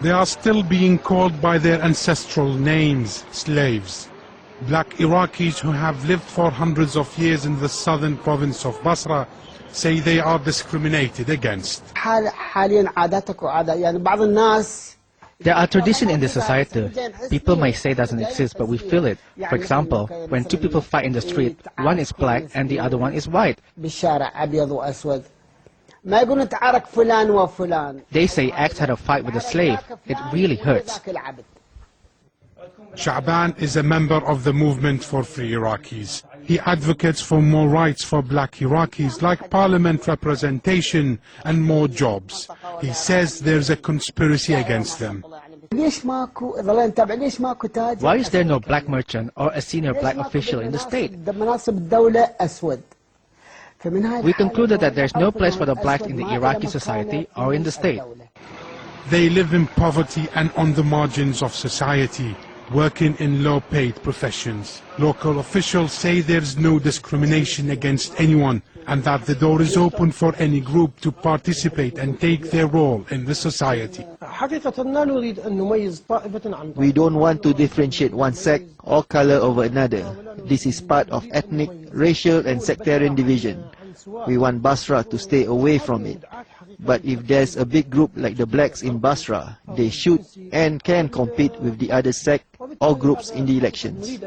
They are still being called by their ancestral names, slaves. Black Iraqis who have lived for hundreds of years in the southern province of Basra say they are discriminated against. There are traditions in the society. People may say it doesn't exist, but we feel it. For example, when two people fight in the street, one is black and the other one is white. They say X had a fight with a slave. It really hurts. Sha'ban is a member of the movement for free Iraqis. He advocates for more rights for black Iraqis, like parliament representation and more jobs. He says there's a conspiracy against them. Why is there no black merchant or a senior black official in the state? We concluded that there's no place for the blacks in the Iraqi society or in the state. They live in poverty and on the margins of society, working in low-paid professions. Local officials say there's no discrimination against anyone and that the door is open for any group to participate and take their role in the society. We don't want to differentiate one sect or color over another. This is part of ethnic, racial and sectarian division. We want Basra to stay away from it. But if there's a big group like the blacks in Basra, they should and can compete with the other sect or groups in the elections.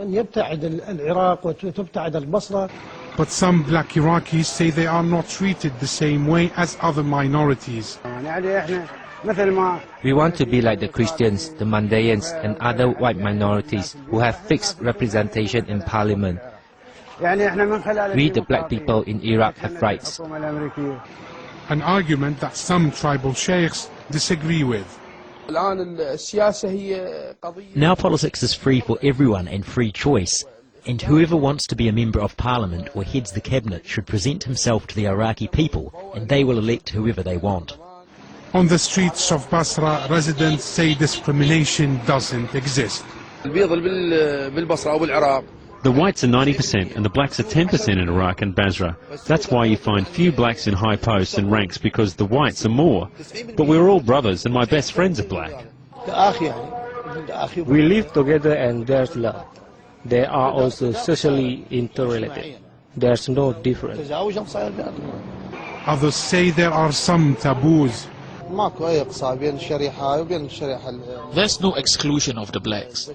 But some black Iraqis say they are not treated the same way as other minorities. We want to be like the Christians, the Mandaeans and other white minorities who have fixed representation in parliament. We, the black people in Iraq, have rights. An argument that some tribal sheikhs disagree with. Now politics is free for everyone and free choice, and whoever wants to be a member of parliament or heads the cabinet should present himself to the Iraqi people and they will elect whoever they want. On the streets of Basra, residents say discrimination doesn't exist. The whites are 90% and the blacks are 10% in Iraq and Basra. That's why you find few blacks in high posts and ranks, because the whites are more. But we're all brothers and my best friends are black. We live together and there's love. They are also socially interrelated. There's no difference. Others say there are some taboos. There's no exclusion of the blacks.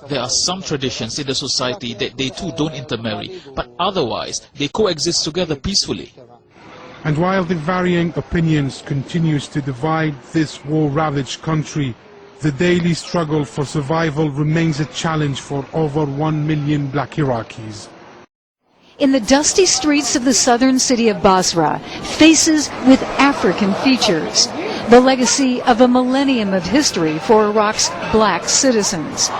There are some traditions in the society that they too don't intermarry, but otherwise they coexist together peacefully. And while the varying opinions continues to divide this war-ravaged country, the daily struggle for survival remains a challenge for over 1 million black Iraqis. In the dusty streets of the southern city of Basra, faces with African features, the legacy of a millennium of history for Iraq's black citizens.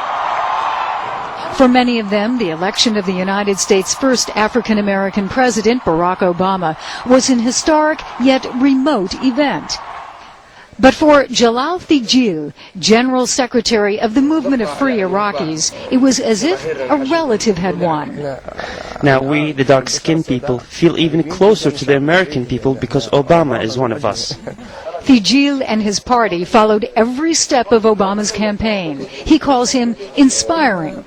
For many of them, the election of the United States' first African-American president, Barack Obama, was an historic yet remote event. But for Jalal Fijil, General Secretary of the Movement of Free Iraqis, it was as if a relative had won. Now we, the dark-skinned people, feel even closer to the American people because Obama is one of us. Fijil and his party followed every step of Obama's campaign. He calls him inspiring.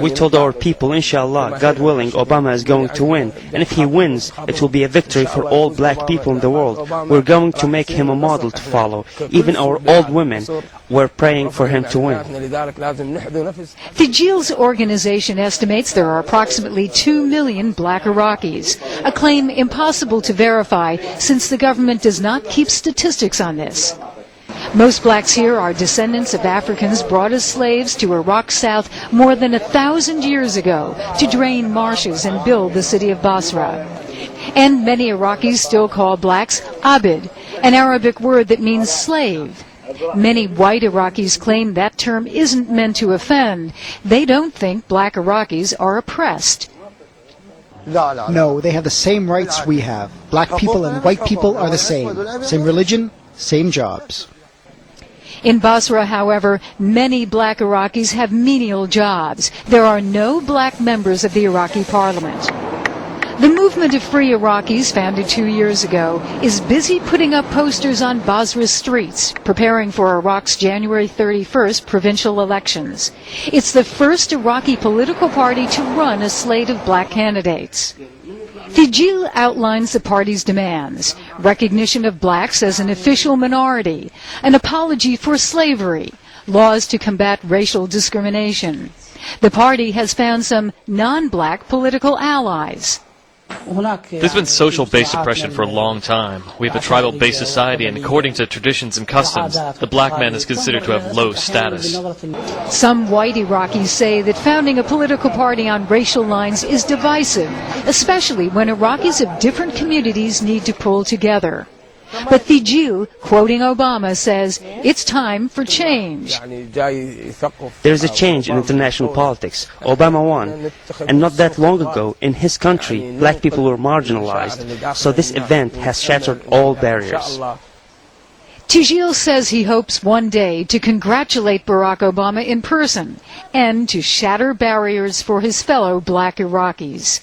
We told our people, inshallah, God willing, Obama is going to win. And if he wins, it will be a victory for all black people in the world. We're going to make him a model to follow. Even our old women were praying for him to win. Fijil's organization estimates there are approximately 2 million black Iraqis, a claim impossible to verify since the government does not keep statistics on this. Most blacks here are descendants of Africans brought as slaves to Iraq's south more than 1,000 years ago to drain marshes and build the city of Basra. And many Iraqis still call blacks abid, an Arabic word that means slave. Many white Iraqis claim that term isn't meant to offend. They don't think black Iraqis are oppressed. No, they have the same rights we have. Black people and white people are the same. Same religion, same jobs. In Basra, however, many black Iraqis have menial jobs. There are no black members of the Iraqi parliament. The movement of Free Iraqis, founded 2 years ago, is busy putting up posters on Basra streets, preparing for Iraq's January 31st provincial elections. It's the first Iraqi political party to run a slate of black candidates. Thijil outlines the party's demands: recognition of blacks as an official minority, an apology for slavery, laws to combat racial discrimination. The party has found some non-black political allies. There's been social-based oppression for a long time. We have a tribal-based society, and according to traditions and customs, the black man is considered to have low status. Some white Iraqis say that founding a political party on racial lines is divisive, especially when Iraqis of different communities need to pull together. But Thijil, quoting Obama, says it's time for change. There's a change in international politics. Obama won. And not that long ago, in his country, black people were marginalized. So this event has shattered all barriers. Thijil says he hopes one day to congratulate Barack Obama in person and to shatter barriers for his fellow black Iraqis.